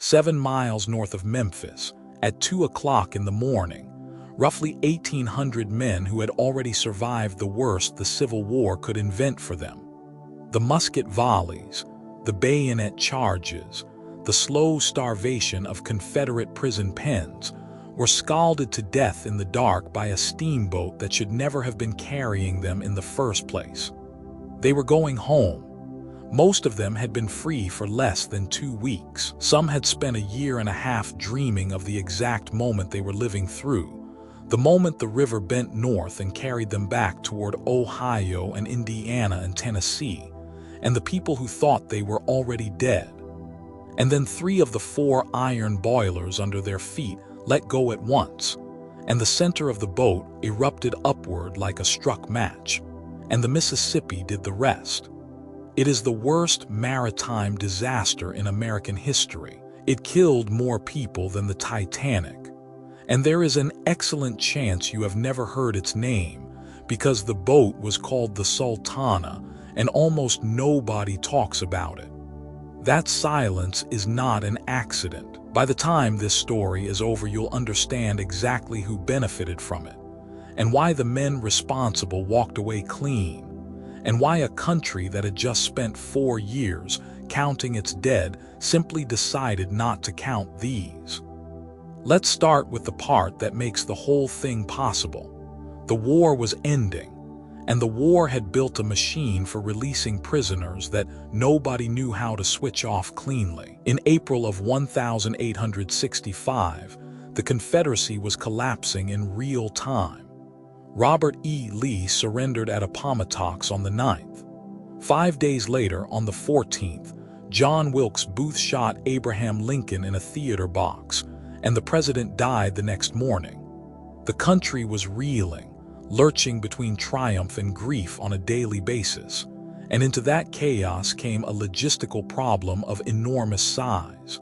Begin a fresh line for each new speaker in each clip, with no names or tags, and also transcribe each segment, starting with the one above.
7 miles north of Memphis, at 2 o'clock in the morning. Roughly 1,800 men who had already survived the worst the Civil War could invent for them. The musket volleys, the bayonet charges, the slow starvation of Confederate prison pens were scalded to death in the dark by a steamboat that should never have been carrying them in the first place. They were going home. Most of them had been free for less than 2 weeks. Some had spent a year and a half dreaming of the exact moment they were living through, the moment the river bent north and carried them back toward Ohio and Indiana and Tennessee, and the people who thought they were already dead. And then 3 of the 4 iron boilers under their feet let go at once, and the center of the boat erupted upward like a struck match, and the Mississippi did the rest. It is the worst maritime disaster in American history. It killed more people than the Titanic. And there is an excellent chance you have never heard its name, because the boat was called the Sultana, and almost nobody talks about it. That silence is not an accident. By the time this story is over, you'll understand exactly who benefited from it, and why the men responsible walked away clean, and why a country that had just spent 4 years counting its dead simply decided not to count these. Let's start with the part that makes the whole thing possible. The war was ending, and the war had built a machine for releasing prisoners that nobody knew how to switch off cleanly. In April of 1865, the Confederacy was collapsing in real time. Robert E. Lee surrendered at Appomattox on the 9th. 5 days later, on the 14th, John Wilkes Booth shot Abraham Lincoln in a theater box, and the president died the next morning. The country was reeling, lurching between triumph and grief on a daily basis, and into that chaos came a logistical problem of enormous size.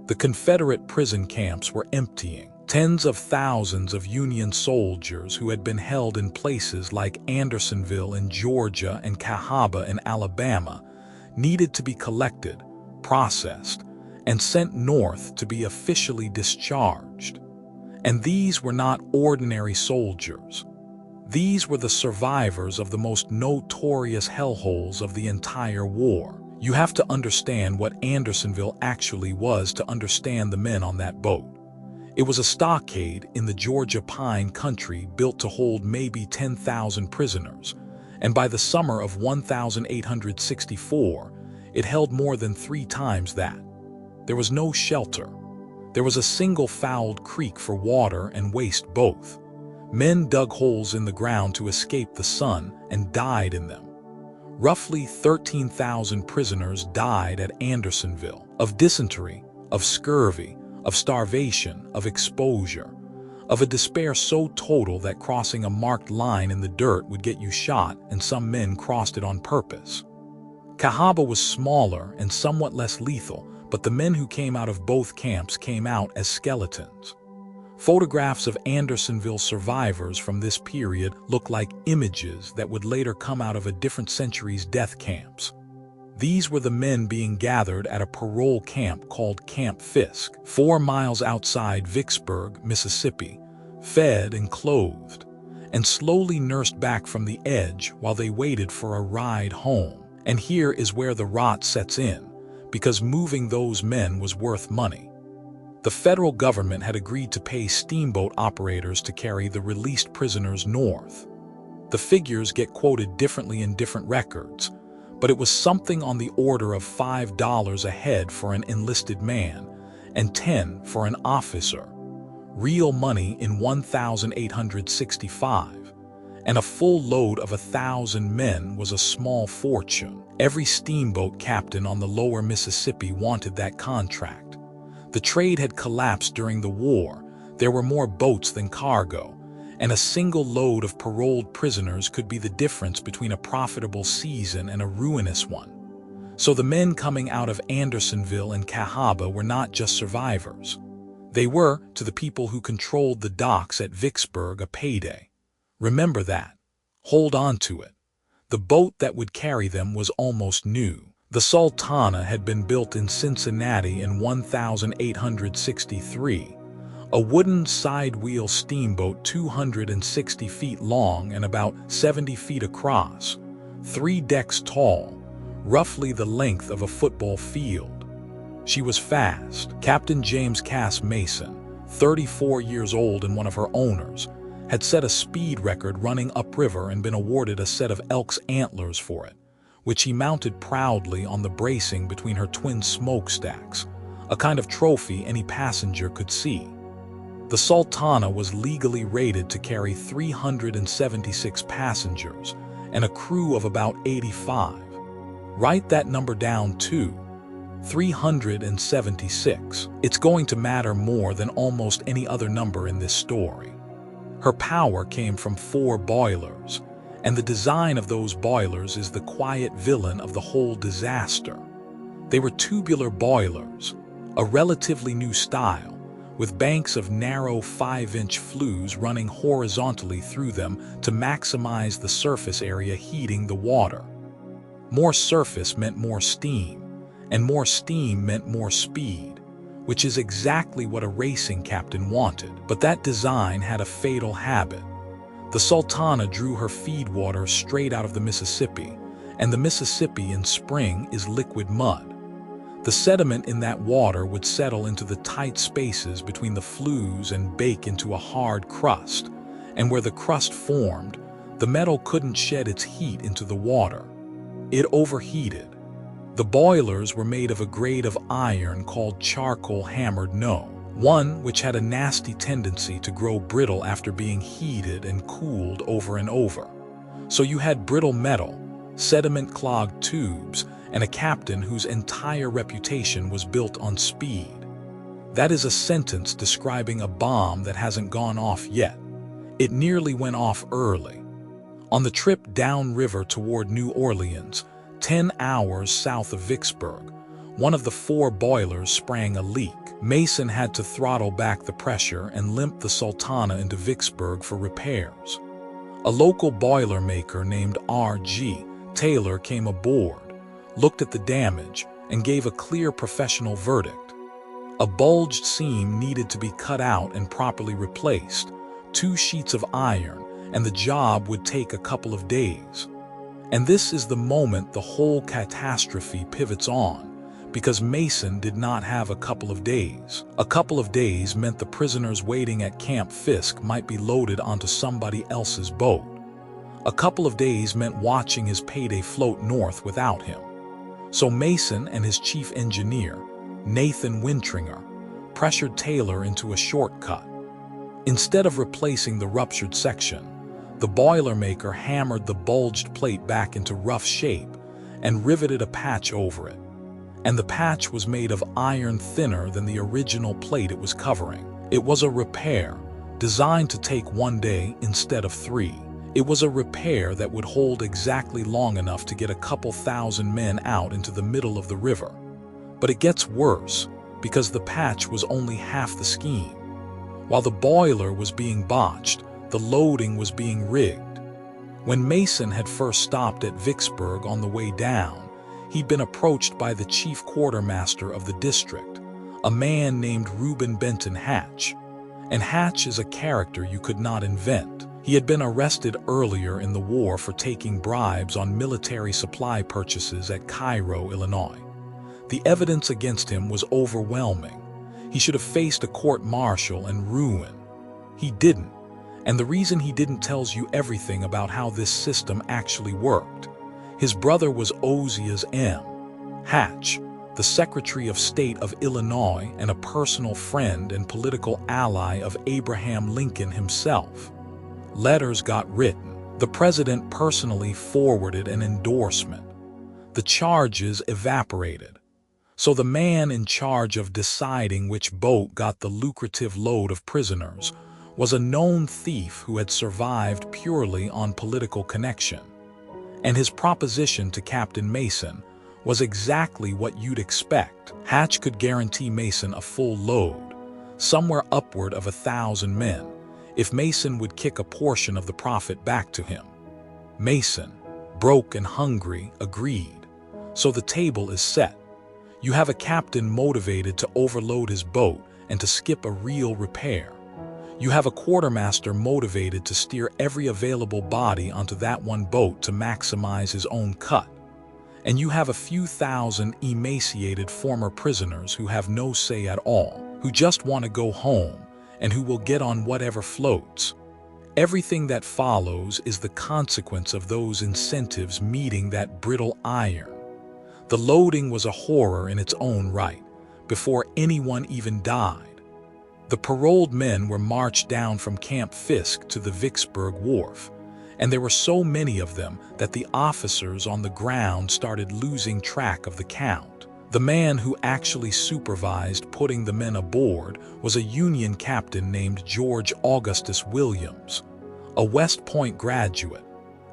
The Confederate prison camps were emptying. Tens of thousands of Union soldiers who had been held in places like Andersonville in Georgia and Cahaba in Alabama needed to be collected, processed, and sent north to be officially discharged. And these were not ordinary soldiers. These were the survivors of the most notorious hellholes of the entire war. You have to understand what Andersonville actually was to understand the men on that boat. It was a stockade in the Georgia pine country built to hold maybe 10,000 prisoners, and by the summer of 1864, it held more than 3 times that. There was no shelter. There was a single fouled creek for water and waste both. Men dug holes in the ground to escape the sun and died in them. Roughly 13,000 prisoners died at Andersonville, of dysentery, of scurvy, of starvation, of exposure, of a despair so total that crossing a marked line in the dirt would get you shot, and some men crossed it on purpose. Cahaba was smaller and somewhat less lethal, but the men who came out of both camps came out as skeletons. Photographs of Andersonville survivors from this period look like images that would later come out of a different century's death camps. These were the men being gathered at a parole camp called Camp Fisk, 4 miles outside Vicksburg, Mississippi, fed and clothed, and slowly nursed back from the edge while they waited for a ride home. And here is where the rot sets in, because moving those men was worth money. The federal government had agreed to pay steamboat operators to carry the released prisoners north. The figures get quoted differently in different records, but it was something on the order of $5 a head for an enlisted man and $10 for an officer. Real money in 1865, and a full load of 1,000 men was a small fortune. Every steamboat captain on the lower Mississippi wanted that contract. The trade had collapsed during the war. There were more boats than cargo, and a single load of paroled prisoners could be the difference between a profitable season and a ruinous one. So the men coming out of Andersonville and Cahaba were not just survivors. They were, to the people who controlled the docks at Vicksburg, a payday. Remember that. Hold on to it. The boat that would carry them was almost new. The Sultana had been built in Cincinnati in 1863, a wooden side-wheel steamboat 260 feet long and about 70 feet across, 3 decks tall, roughly the length of a football field. She was fast. Captain James Cass Mason, 34 years old and one of her owners, had set a speed record running upriver and been awarded a set of elk's antlers for it, which he mounted proudly on the bracing between her twin smokestacks, a kind of trophy any passenger could see. The Sultana was legally rated to carry 376 passengers and a crew of about 85. Write that number down too. 376. It's going to matter more than almost any other number in this story. Her power came from 4 boilers, and the design of those boilers is the quiet villain of the whole disaster. They were tubular boilers, a relatively new style, with banks of narrow 5-inch flues running horizontally through them to maximize the surface area heating the water. More surface meant more steam, and more steam meant more speed, which is exactly what a racing captain wanted. But that design had a fatal habit. The Sultana drew her feed water straight out of the Mississippi, and the Mississippi in spring is liquid mud. The sediment in that water would settle into the tight spaces between the flues and bake into a hard crust, and where the crust formed, the metal couldn't shed its heat into the water. It overheated. The boilers were made of a grade of iron called charcoal hammered no, one which had a nasty tendency to grow brittle after being heated and cooled over and over. So you had brittle metal, sediment-clogged tubes, and a captain whose entire reputation was built on speed. That is a sentence describing a bomb that hasn't gone off yet. It nearly went off early. On the trip downriver toward New Orleans, 10 hours south of Vicksburg, one of the 4 boilers sprang a leak. Mason had to throttle back the pressure and limp the Sultana into Vicksburg for repairs. A local boiler maker named R.G. Taylor came aboard, looked at the damage, and gave a clear professional verdict. A bulged seam needed to be cut out and properly replaced, 2 sheets of iron, and the job would take a couple of days. And this is the moment the whole catastrophe pivots on, because Mason did not have a couple of days. A couple of days meant the prisoners waiting at Camp Fisk might be loaded onto somebody else's boat. A couple of days meant watching his payday float north without him. So Mason and his chief engineer, Nathan Wintringer, pressured Taylor into a shortcut. Instead of replacing the ruptured section, the boilermaker hammered the bulged plate back into rough shape and riveted a patch over it. And the patch was made of iron thinner than the original plate it was covering. It was a repair designed to take 1 day instead of 3. It was a repair that would hold exactly long enough to get a couple thousand men out into the middle of the river. But it gets worse, because the patch was only half the scheme. While the boiler was being botched, the loading was being rigged. When Mason had first stopped at Vicksburg on the way down, he'd been approached by the chief quartermaster of the district, a man named Reuben Benton Hatch. And Hatch is a character you could not invent. He had been arrested earlier in the war for taking bribes on military supply purchases at Cairo, Illinois. The evidence against him was overwhelming. He should have faced a court-martial and ruin. He didn't, and the reason he didn't tells you everything about how this system actually worked. His brother was Ozias M. Hatch, the Secretary of State of Illinois and a personal friend and political ally of Abraham Lincoln himself. Letters got written. The president personally forwarded an endorsement. The charges evaporated. So the man in charge of deciding which boat got the lucrative load of prisoners was a known thief who had survived purely on political connection. And his proposition to Captain Mason was exactly what you'd expect. Hatch could guarantee Mason a full load, somewhere upward of 1,000 men, if Mason would kick a portion of the profit back to him. Mason, broke and hungry, agreed. So the table is set. You have a captain motivated to overload his boat and to skip a real repair. You have a quartermaster motivated to steer every available body onto that one boat to maximize his own cut. And you have a few thousand emaciated former prisoners who have no say at all, who just want to go home, and who will get on whatever floats. Everything that follows is the consequence of those incentives meeting that brittle iron. The loading was a horror in its own right, before anyone even died. The paroled men were marched down from Camp Fisk to the Vicksburg Wharf, and there were so many of them that the officers on the ground started losing track of the count. The man who actually supervised putting the men aboard was a Union captain named George Augustus Williams, a West Point graduate,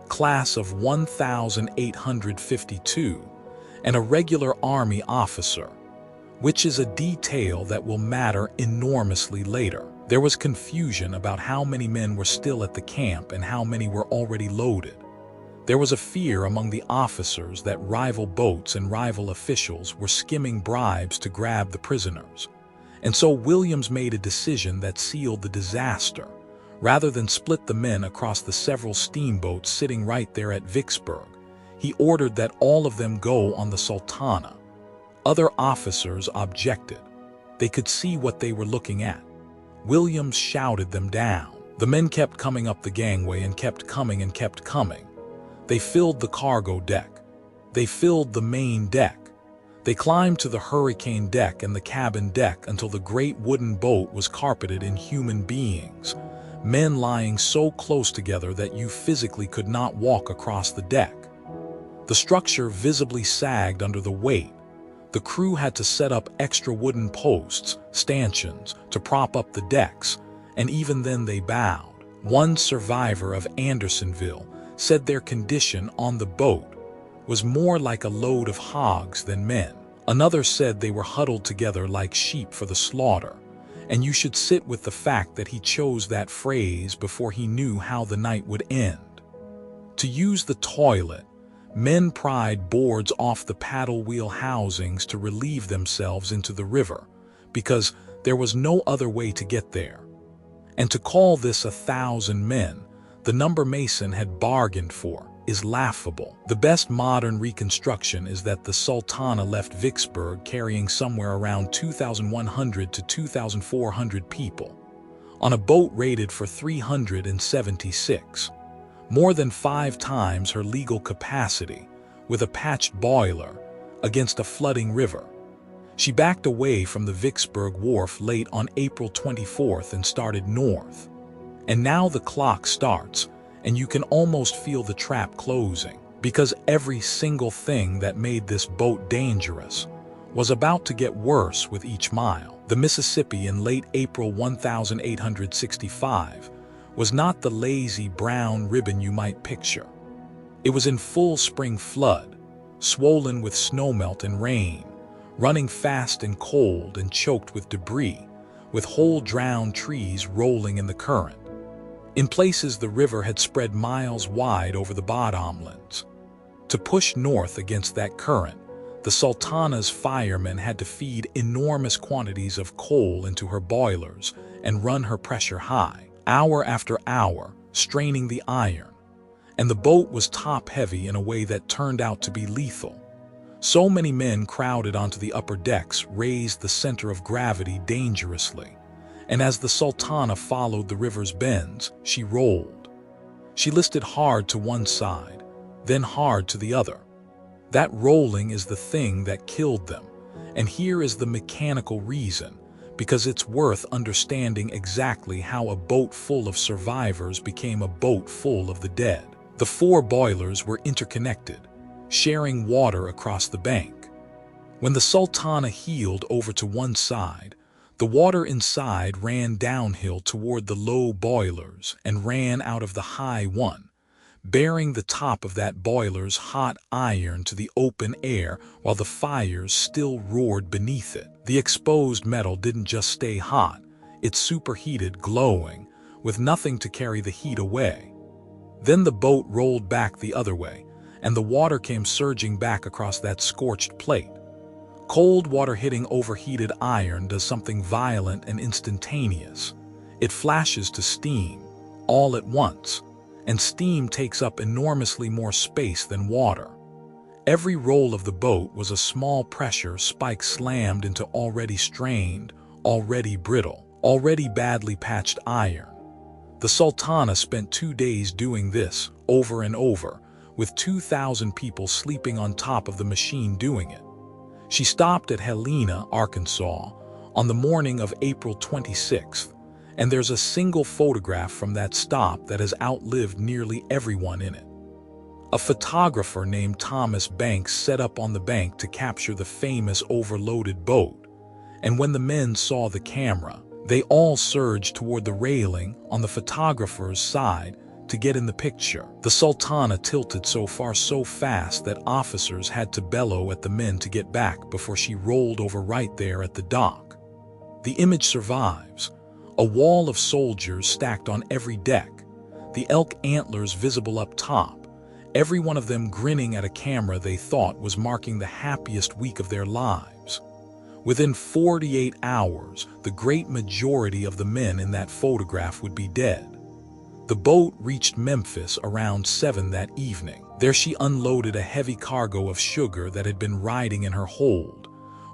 class of 1852, and a regular Army officer, which is a detail that will matter enormously later. There was confusion about how many men were still at the camp and how many were already loaded. There was a fear among the officers that rival boats and rival officials were skimming bribes to grab the prisoners. And so Williams made a decision that sealed the disaster. Rather than split the men across the several steamboats sitting right there at Vicksburg, he ordered that all of them go on the Sultana. Other officers objected. They could see what they were looking at. Williams shouted them down. The men kept coming up the gangway and kept coming and kept coming. They filled the cargo deck. They filled the main deck. They climbed to the hurricane deck and the cabin deck until the great wooden boat was carpeted in human beings, men lying so close together that you physically could not walk across the deck. The structure visibly sagged under the weight. The crew had to set up extra wooden posts, stanchions, to prop up the decks, and even then they bowed. One survivor of Andersonville said their condition on the boat was more like a load of hogs than men. Another said they were huddled together like sheep for the slaughter, and you should sit with the fact that he chose that phrase before he knew how the night would end. To use the toilet, men pried boards off the paddle wheel housings to relieve themselves into the river, because there was no other way to get there. And to call this 1,000 men, the number Mason had bargained for, is laughable. The best modern reconstruction is that the Sultana left Vicksburg carrying somewhere around 2,100 to 2,400 people, on a boat rated for 376. More than 5 times her legal capacity, with a patched boiler, against a flooding river. She backed away from the Vicksburg Wharf late on April 24th and started north. And now the clock starts, and you can almost feel the trap closing, because every single thing that made this boat dangerous was about to get worse with each mile. The Mississippi in late April 1865 was not the lazy brown ribbon you might picture. It was in full spring flood, swollen with snowmelt and rain, running fast and cold and choked with debris, with whole drowned trees rolling in the current. In places, the river had spread miles wide over the bottomlands. To push north against that current, the Sultana's firemen had to feed enormous quantities of coal into her boilers and run her pressure high, hour after hour, straining the iron. And the boat was top-heavy in a way that turned out to be lethal. So many men crowded onto the upper decks raised the center of gravity dangerously. And as the Sultana followed the river's bends, she rolled. She listed hard to one side, then hard to the other. That rolling is the thing that killed them, and here is the mechanical reason, because it's worth understanding exactly how a boat full of survivors became a boat full of the dead. The 4 boilers were interconnected, sharing water across the bank. When the Sultana heeled over to one side, the water inside ran downhill toward the low boilers and ran out of the high one, bearing the top of that boiler's hot iron to the open air while the fires still roared beneath it. The exposed metal didn't just stay hot, it superheated, glowing, with nothing to carry the heat away. Then the boat rolled back the other way, and the water came surging back across that scorched plate. Cold water hitting overheated iron does something violent and instantaneous. It flashes to steam, all at once, and steam takes up enormously more space than water. Every roll of the boat was a small pressure spike slammed into already strained, already brittle, already badly patched iron. The Sultana spent 2 days doing this, over and over, with 2,000 people sleeping on top of the machine doing it. She stopped at Helena, Arkansas, on the morning of April 26th, and there's a single photograph from that stop that has outlived nearly everyone in it. A photographer named Thomas Banks set up on the bank to capture the famous overloaded boat, and when the men saw the camera, they all surged toward the railing on the photographer's side to get in the picture. The Sultana tilted so far so fast that officers had to bellow at the men to get back before she rolled over right there at the dock. The image survives, a wall of soldiers stacked on every deck, the elk antlers visible up top, every one of them grinning at a camera they thought was marking the happiest week of their lives. Within 48 hours, the great majority of the men in that photograph would be dead. The boat reached Memphis around 7 that evening. There she unloaded a heavy cargo of sugar that had been riding in her hold,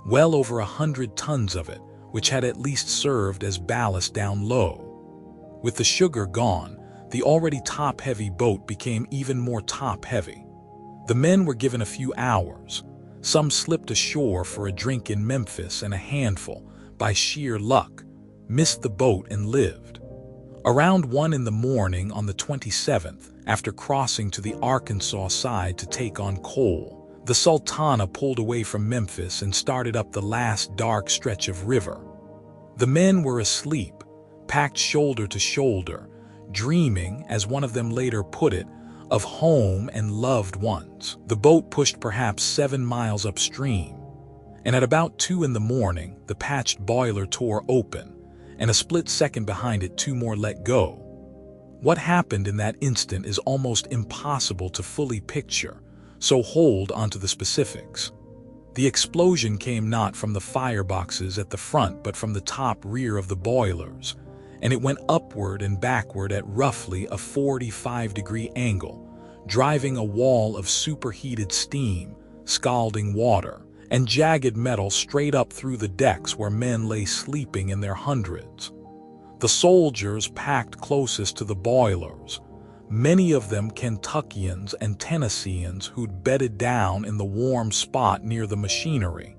well over 100 tons of it, which had at least served as ballast down low. With the sugar gone, the already top-heavy boat became even more top-heavy. The men were given a few hours. Some slipped ashore for a drink in Memphis, and a handful, by sheer luck, missed the boat and lived. Around 1 in the morning on the 27th, after crossing to the Arkansas side to take on coal, the Sultana pulled away from Memphis and started up the last dark stretch of river. The men were asleep, packed shoulder to shoulder, dreaming, as one of them later put it, of home and loved ones. The boat pushed perhaps 7 miles upstream, and at about 2 in the morning, the patched boiler tore open, and a split second behind it 2 more let go. What happened in that instant is almost impossible to fully picture, so hold on to the specifics. The explosion came not from the fireboxes at the front but from the top rear of the boilers, and it went upward and backward at roughly a 45-degree angle, driving a wall of superheated steam, scalding water, and jagged metal straight up through the decks where men lay sleeping in their hundreds. The soldiers packed closest to the boilers, many of them Kentuckians and Tennesseans who'd bedded down in the warm spot near the machinery,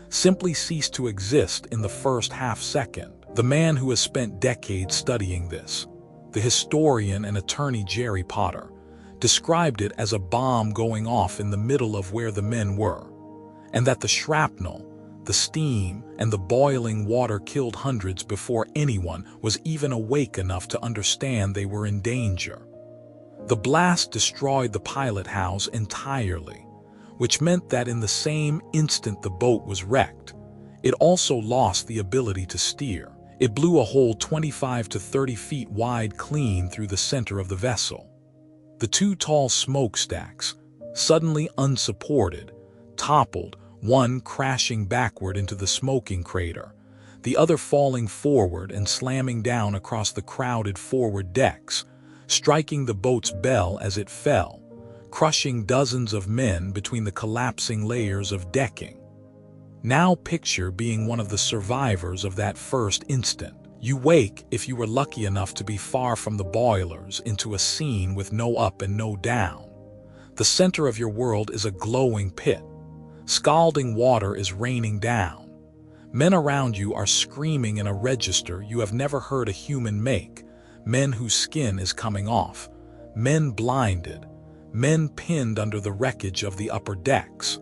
simply ceased to exist in the first half-second. The man who has spent decades studying this, the historian and attorney Jerry Potter, described it as a bomb going off in the middle of where the men were, and that the shrapnel, the steam, and the boiling water killed hundreds before anyone was even awake enough to understand they were in danger. The blast destroyed the pilot house entirely, which meant that in the same instant the boat was wrecked, it also lost the ability to steer. It blew a hole 25 to 30 feet wide clean through the center of the vessel. The 2 tall smokestacks, suddenly unsupported, toppled, one crashing backward into the smoking crater, the other falling forward and slamming down across the crowded forward decks, striking the boat's bell as it fell, crushing dozens of men between the collapsing layers of decking. Now picture being one of the survivors of that first instant. You wake, if you were lucky enough to be far from the boilers, into a scene with no up and no down. The center of your world is a glowing pit. Scalding water is raining down. Men around you are screaming in a register you have never heard a human make, men whose skin is coming off, men blinded, men pinned under the wreckage of the upper decks.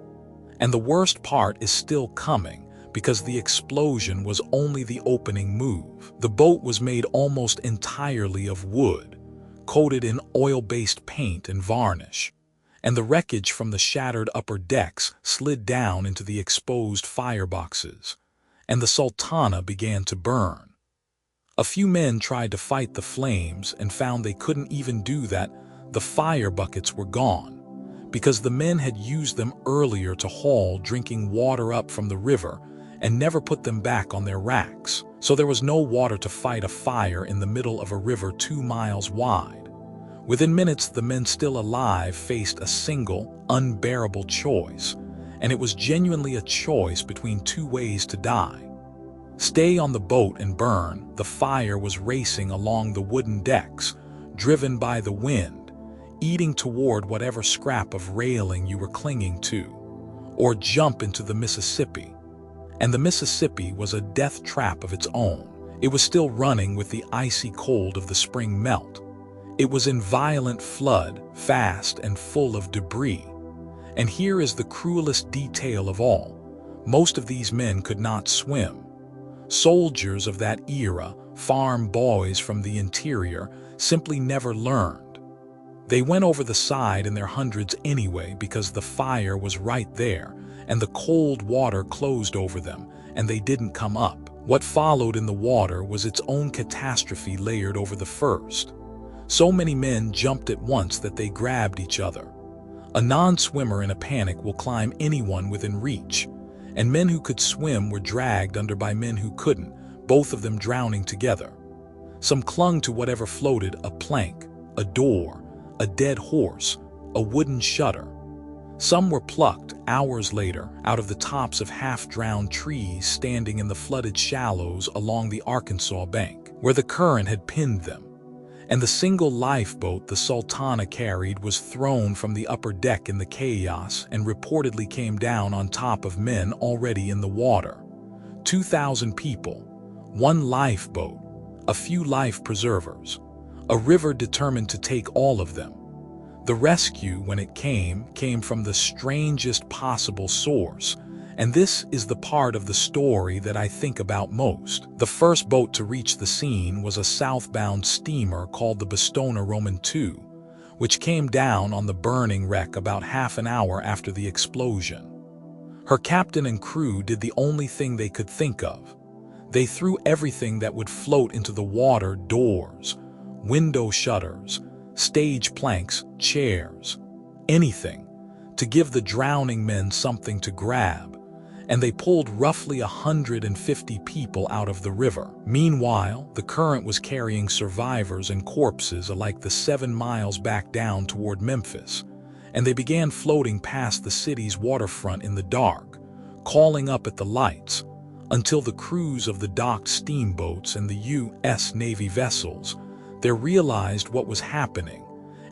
And the worst part is still coming, because the explosion was only the opening move. The boat was made almost entirely of wood, coated in oil-based paint and varnish, and the wreckage from the shattered upper decks slid down into the exposed fireboxes, and the Sultana began to burn. A few men tried to fight the flames and found they couldn't even do that. The fire buckets were gone. because the men had used them earlier to haul drinking water up from the river and never put them back on their racks. So there was no water to fight a fire in the middle of a river 2 miles wide. Within minutes, the men still alive faced a single, unbearable choice, and it was genuinely a choice between 2 ways to die. Stay on the boat and burn. The fire was racing along the wooden decks, driven by the wind, eating toward whatever scrap of railing you were clinging to, or jump into the Mississippi. And the Mississippi was a death trap of its own. It was still running with the icy cold of the spring melt. It was in violent flood, fast and full of debris. And here is the cruelest detail of all. Most of these men could not swim. Soldiers of that era, farm boys from the interior, simply never learned. They went over the side in their hundreds anyway because the fire was right there, and the cold water closed over them, and they didn't come up. What followed in the water was its own catastrophe layered over the first. So many men jumped at once that they grabbed each other. A non-swimmer in a panic will climb anyone within reach, and men who could swim were dragged under by men who couldn't, both of them drowning together. Some clung to whatever floated: a plank, a door, a dead horse, a wooden shutter. Some were plucked, hours later, out of the tops of half-drowned trees standing in the flooded shallows along the Arkansas bank, where the current had pinned them. And the single lifeboat the Sultana carried was thrown from the upper deck in the chaos and reportedly came down on top of men already in the water. 2,000 people, 1 lifeboat, a few life preservers, a river determined to take all of them. The rescue, when it came from the strangest possible source, and this is the part of the story that I think about most. The first boat to reach the scene was a southbound steamer called the Bostona Roman II, which came down on the burning wreck about half an hour after the explosion. Her captain and crew did the only thing they could think of. They threw everything that would float into the water: doors, window shutters, stage planks, chairs, anything, to give the drowning men something to grab, and they pulled roughly 150 people out of the river. Meanwhile, the current was carrying survivors and corpses alike the 7 miles back down toward Memphis, and they began floating past the city's waterfront in the dark, calling up at the lights, until the crews of the docked steamboats and the U.S. Navy vessels there realized what was happening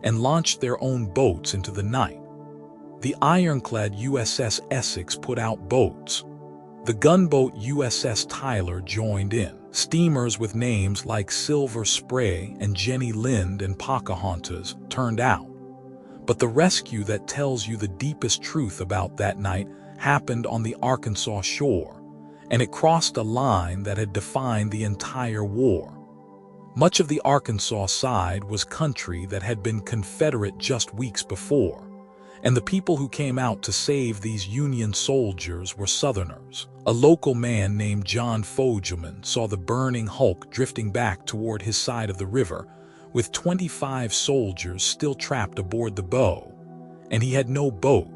and launched their own boats into the night. The ironclad USS Essex put out boats. The gunboat USS Tyler joined in. Steamers with names like Silver Spray and Jenny Lind and Pocahontas turned out. But the rescue that tells you the deepest truth about that night happened on the Arkansas shore, and it crossed a line that had defined the entire war. Much of the Arkansas side was country that had been Confederate just weeks before, and the people who came out to save these Union soldiers were Southerners. A local man named John Fogelman saw the burning hulk drifting back toward his side of the river, with 25 soldiers still trapped aboard the bow, and he had no boat.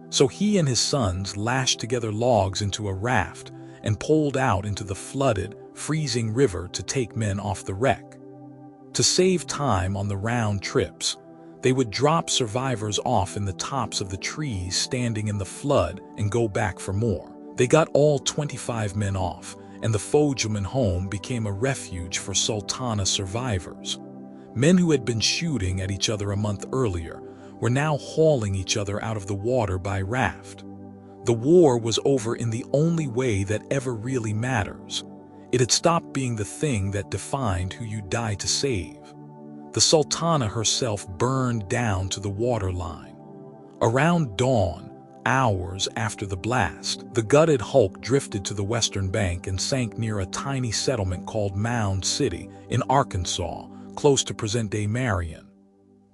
So he and his sons lashed together logs into a raft and poled out into the flooded, freezing river to take men off the wreck. To save time on the round trips, they would drop survivors off in the tops of the trees standing in the flood and go back for more. They got all 25 men off, and the Fogelman home became a refuge for Sultana survivors. Men who had been shooting at each other a month earlier were now hauling each other out of the water by raft. The war was over in the only way that ever really matters. It had stopped being the thing that defined who you die to save. The Sultana herself burned down to the waterline. Around dawn, hours after the blast, the gutted hulk drifted to the western bank and sank near a tiny settlement called Mound City in Arkansas, close to present-day Marion.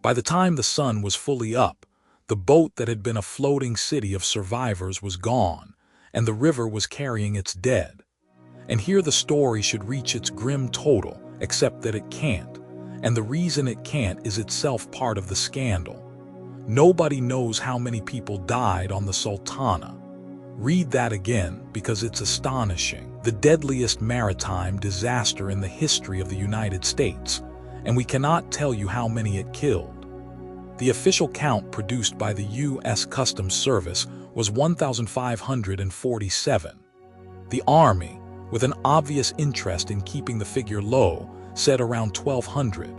By the time the sun was fully up, the boat that had been a floating city of survivors was gone, and the river was carrying its dead. And here the story should reach its grim total, except that it can't, and the reason it can't is itself part of the scandal. Nobody knows how many people died on the Sultana. Read that again because it's astonishing. The deadliest maritime disaster in the history of the United States, and we cannot tell you how many it killed. The official count produced by the U.S. Customs Service was 1,547. The Army, with an obvious interest in keeping the figure low, said around 1,200.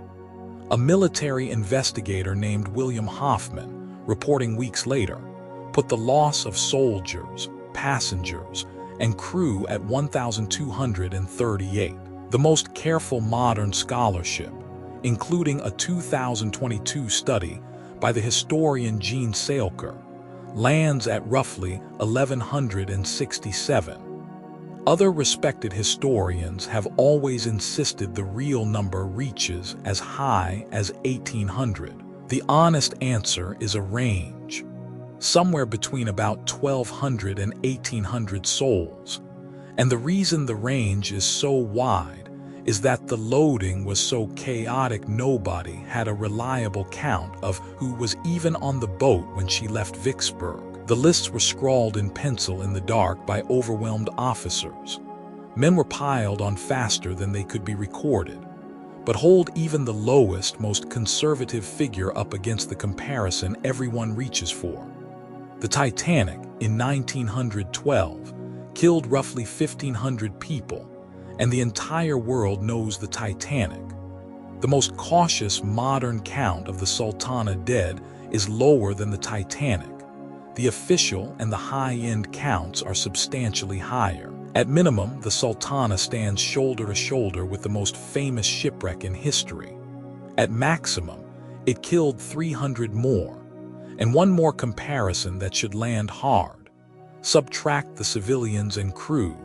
A military investigator named William Hoffman, reporting weeks later, put the loss of soldiers, passengers, and crew at 1,238. The most careful modern scholarship, including a 2022 study by the historian Gene Sailker, lands at roughly 1,167. Other respected historians have always insisted the real number reaches as high as 1,800. The honest answer is a range, somewhere between about 1,200 and 1,800 souls. And the reason the range is so wide is that the loading was so chaotic nobody had a reliable count of who was even on the boat when she left Vicksburg. The lists were scrawled in pencil in the dark by overwhelmed officers. Men were piled on faster than they could be recorded. But hold even the lowest, most conservative figure up against the comparison everyone reaches for. The Titanic, in 1912, killed roughly 1,500 people, and the entire world knows the Titanic. The most cautious modern count of the Sultana dead is lower than the Titanic. The official and the high-end counts are substantially higher. At minimum, the Sultana stands shoulder to shoulder with the most famous shipwreck in history. At maximum, it killed 300 more. And one more comparison that should land hard. Subtract the civilians and crew,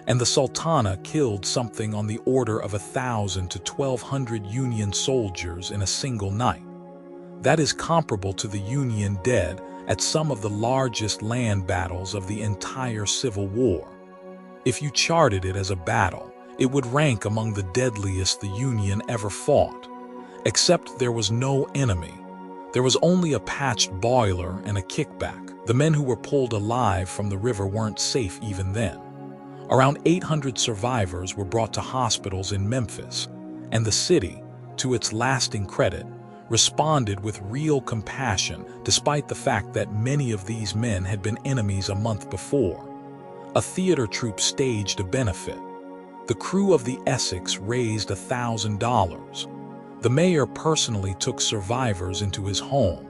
and the Sultana killed something on the order of 1,000 to 1,200 Union soldiers in a single night. That is comparable to the Union dead at some of the largest land battles of the entire Civil War. If you charted it as a battle, it would rank among the deadliest the Union ever fought. Except there was no enemy. There was only a patched boiler and a kickback. The men who were pulled alive from the river weren't safe even then. Around 800 survivors were brought to hospitals in Memphis, and the city, to its lasting credit, responded with real compassion despite the fact that many of these men had been enemies a month before. A theater troupe staged a benefit. The crew of the Essex raised $1,000. The mayor personally took survivors into his home.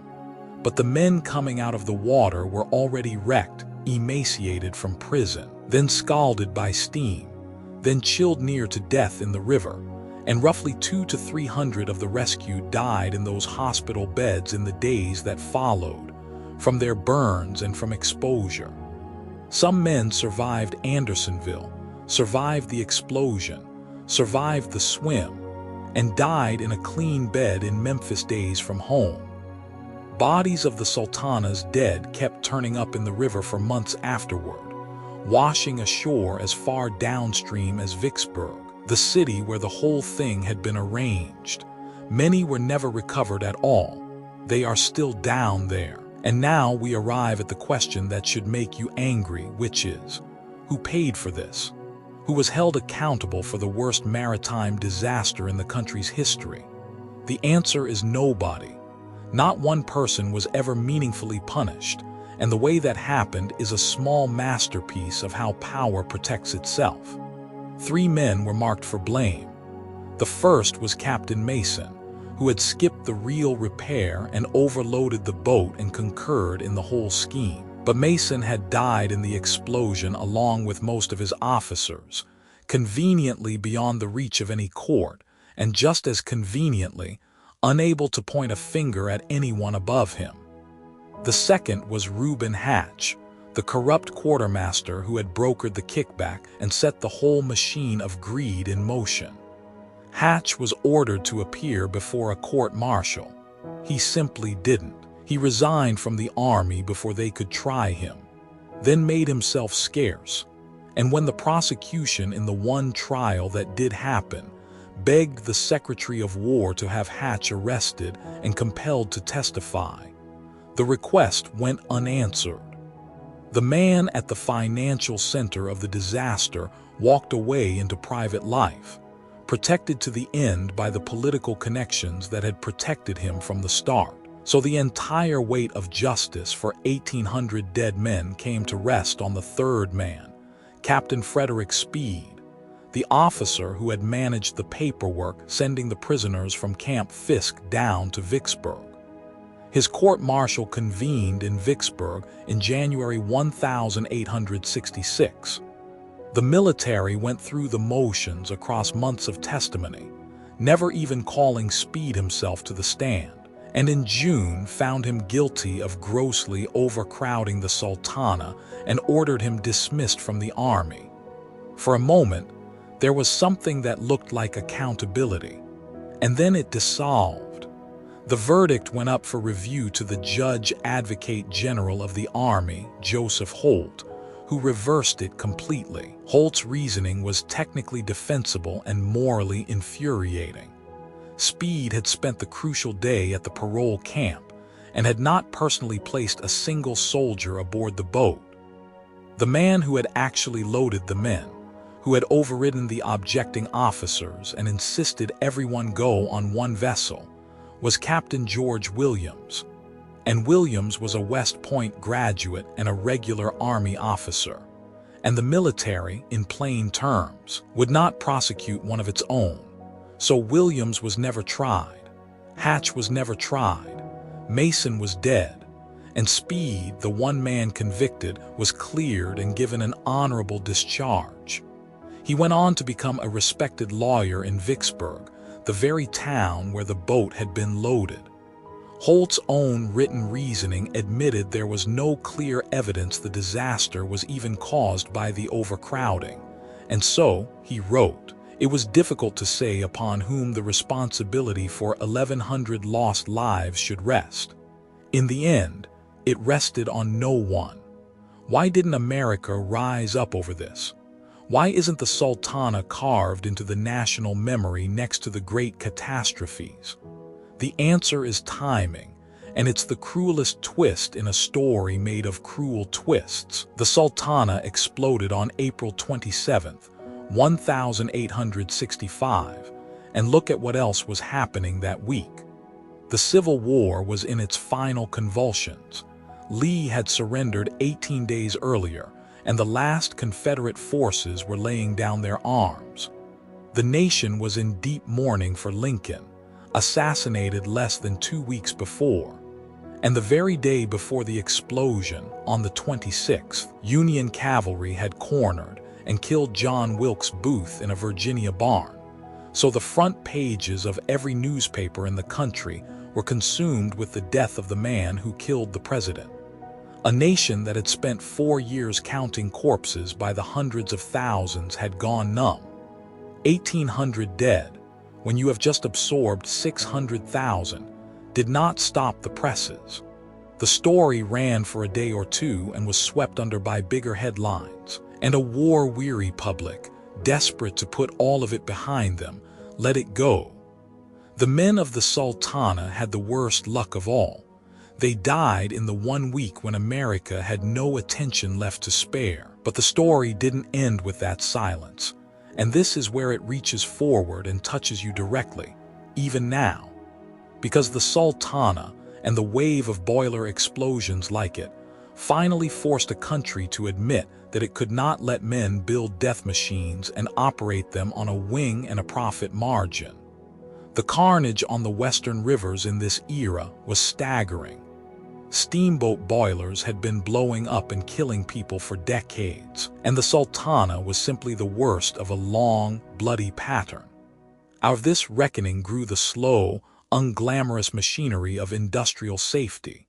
But the men coming out of the water were already wrecked, emaciated from prison, then scalded by steam, then chilled near to death in the river, and roughly 200 to 300 of the rescued died in those hospital beds in the days that followed, from their burns and from exposure. Some men survived Andersonville, survived the explosion, survived the swim, and died in a clean bed in Memphis days from home. Bodies of the Sultana's dead kept turning up in the river for months afterward, washing ashore as far downstream as Vicksburg, the city where the whole thing had been arranged. Many were never recovered at all. They are still down there. And now we arrive at the question that should make you angry, which is, who paid for this? Who was held accountable for the worst maritime disaster in the country's history? The answer is nobody. Not one person was ever meaningfully punished, and the way that happened is a small masterpiece of how power protects itself. 3 men were marked for blame. The first was Captain Mason, who had skipped the real repair and overloaded the boat and concurred in the whole scheme. But Mason had died in the explosion along with most of his officers, conveniently beyond the reach of any court, and just as conveniently, unable to point a finger at anyone above him. The second was Reuben Hatch, the corrupt quartermaster who had brokered the kickback and set the whole machine of greed in motion. Hatch was ordered to appear before a court-martial. He simply didn't. He resigned from the army before they could try him, then made himself scarce, and when the prosecution in the one trial that did happen begged the Secretary of War to have Hatch arrested and compelled to testify, The request went unanswered. The man at the financial center of the disaster walked away into private life, protected to the end by the political connections that had protected him from the start. So the entire weight of justice for 1,800 dead men came to rest on the third man, Captain Frederick Speed, the officer who had managed the paperwork sending the prisoners from Camp Fisk down to Vicksburg. His court-martial convened in Vicksburg in January 1866. The military went through the motions across months of testimony, never even calling Speed himself to the stand, and in June found him guilty of grossly overcrowding the Sultana and ordered him dismissed from the army. For a moment, there was something that looked like accountability, and then it dissolved. The verdict went up for review to the Judge Advocate General of the Army, Joseph Holt, who reversed it completely. Holt's reasoning was technically defensible and morally infuriating. Speed had spent the crucial day at the parole camp and had not personally placed a single soldier aboard the boat. The man who had actually loaded the men, who had overridden the objecting officers and insisted everyone go on one vessel, was Captain George Williams, and Williams was a West Point graduate and a regular Army officer, and the military, in plain terms, would not prosecute one of its own. So Williams was never tried, Hatch was never tried, Mason was dead, and Speed, the one man convicted, was cleared and given an honorable discharge. He went on to become a respected lawyer in Vicksburg, the very town where the boat had been loaded. Holt's own written reasoning admitted there was no clear evidence the disaster was even caused by the overcrowding, and so, he wrote, it was difficult to say upon whom the responsibility for 1,100 lost lives should rest. In the end, it rested on no one. Why didn't America rise up over this? Why isn't the Sultana carved into the national memory next to the great catastrophes? The answer is timing, and it's the cruelest twist in a story made of cruel twists. The Sultana exploded on April 27, 1865, and look at what else was happening that week. The Civil War was in its final convulsions. Lee had surrendered 18 days earlier, and the last Confederate forces were laying down their arms. The nation was in deep mourning for Lincoln, assassinated less than 2 weeks before. And the very day before the explosion, on the 26th, Union cavalry had cornered and killed John Wilkes Booth in a Virginia barn. So the front pages of every newspaper in the country were consumed with the death of the man who killed the president. A nation that had spent 4 years counting corpses by the hundreds of thousands had gone numb. 1,800 dead, when you have just absorbed 600,000, did not stop the presses. The story ran for a day or two and was swept under by bigger headlines, and a war-weary public, desperate to put all of it behind them, let it go. The men of the Sultana had the worst luck of all. They died in the 1 week when America had no attention left to spare. But the story didn't end with that silence. And this is where it reaches forward and touches you directly, even now. Because the Sultana and the wave of boiler explosions like it finally forced a country to admit that it could not let men build death machines and operate them on a wing and a profit margin. The carnage on the western rivers in this era was staggering. Steamboat boilers had been blowing up and killing people for decades, and the Sultana was simply the worst of a long, bloody pattern. Out of this reckoning grew the slow, unglamorous machinery of industrial safety,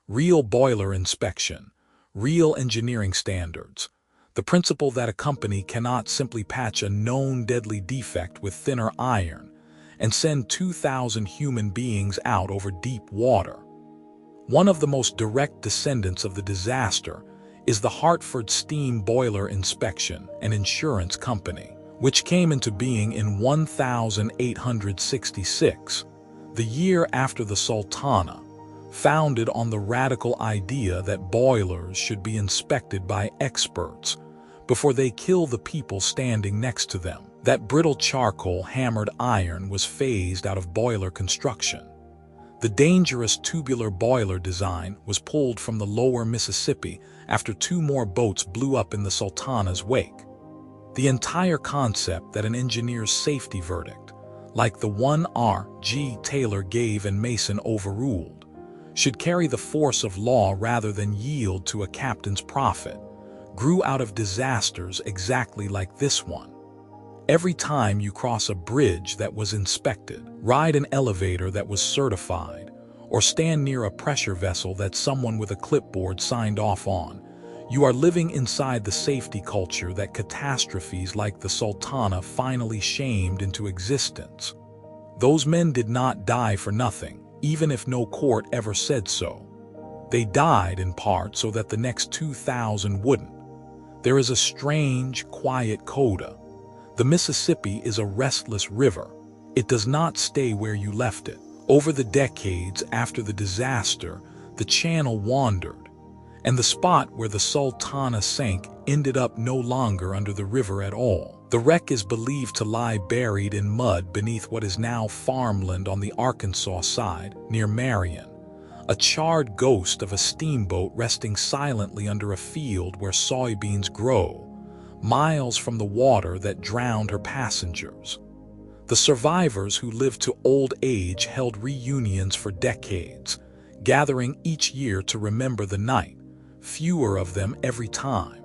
real boiler inspection, real engineering standards, the principle that a company cannot simply patch a known deadly defect with thinner iron and send 2,000 human beings out over deep water. One of the most direct descendants of the disaster is the Hartford Steam Boiler Inspection and Insurance Company, which came into being in 1866, the year after the Sultana, founded on the radical idea that boilers should be inspected by experts before they kill the people standing next to them. That brittle charcoal hammered iron was phased out of boiler construction. The dangerous tubular boiler design was pulled from the lower Mississippi after 2 more boats blew up in the Sultana's wake. The entire concept that an engineer's safety verdict, like the one R.G. Taylor gave and Mason overruled, should carry the force of law rather than yield to a captain's profit, grew out of disasters exactly like this one. Every time you cross a bridge that was inspected, ride an elevator that was certified, or stand near a pressure vessel that someone with a clipboard signed off on, you are living inside the safety culture that catastrophes like the Sultana finally shamed into existence. Those men did not die for nothing, even if no court ever said so. They died in part so that the next 2,000 wouldn't. There is a strange, quiet coda. The Mississippi is a restless river. It does not stay where you left it. Over the decades after the disaster, the channel wandered, and the spot where the Sultana sank ended up no longer under the river at all. The wreck is believed to lie buried in mud beneath what is now farmland on the Arkansas side, near Marion, a charred ghost of a steamboat resting silently under a field where soybeans grow, miles from the water that drowned her passengers. The survivors who lived to old age held reunions for decades, gathering each year to remember the night, fewer of them every time.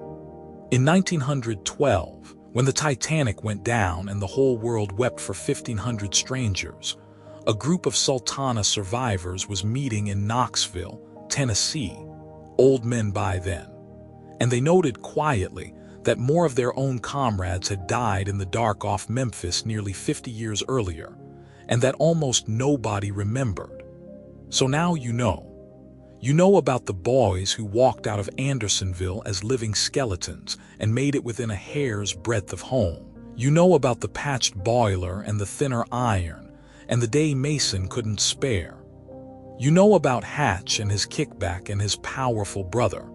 In 1912, when the Titanic went down and the whole world wept for 1,500 strangers, a group of Sultana survivors was meeting in Knoxville, Tennessee, old men by then, and they noted quietly that more of their own comrades had died in the dark off Memphis nearly 50 years earlier, and that almost nobody remembered. So now you know. You know about the boys who walked out of Andersonville as living skeletons and made it within a hair's breadth of home. You know about the patched boiler and the thinner iron, and the day Mason couldn't spare. You know about Hatch and his kickback and his powerful brother.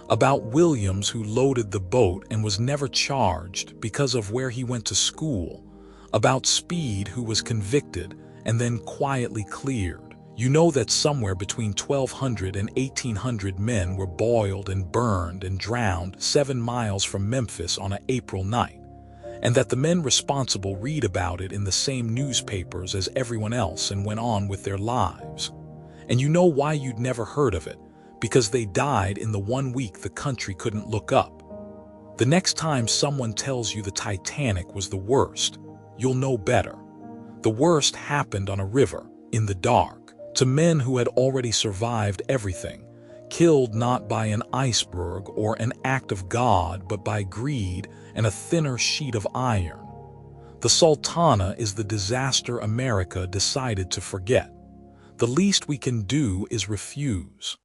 About Williams who loaded the boat and was never charged because of where he went to school. About Speed who was convicted and then quietly cleared. You know that somewhere between 1,200 and 1,800 men were boiled and burned and drowned 7 miles from Memphis on an April night, and that the men responsible read about it in the same newspapers as everyone else and went on with their lives. And you know why you'd never heard of it. Because they died in the 1 week the country couldn't look up. The next time someone tells you the Titanic was the worst, you'll know better. The worst happened on a river, in the dark, to men who had already survived everything, killed not by an iceberg or an act of God, but by greed and a thinner sheet of iron. The Sultana is the disaster America decided to forget. The least we can do is refuse.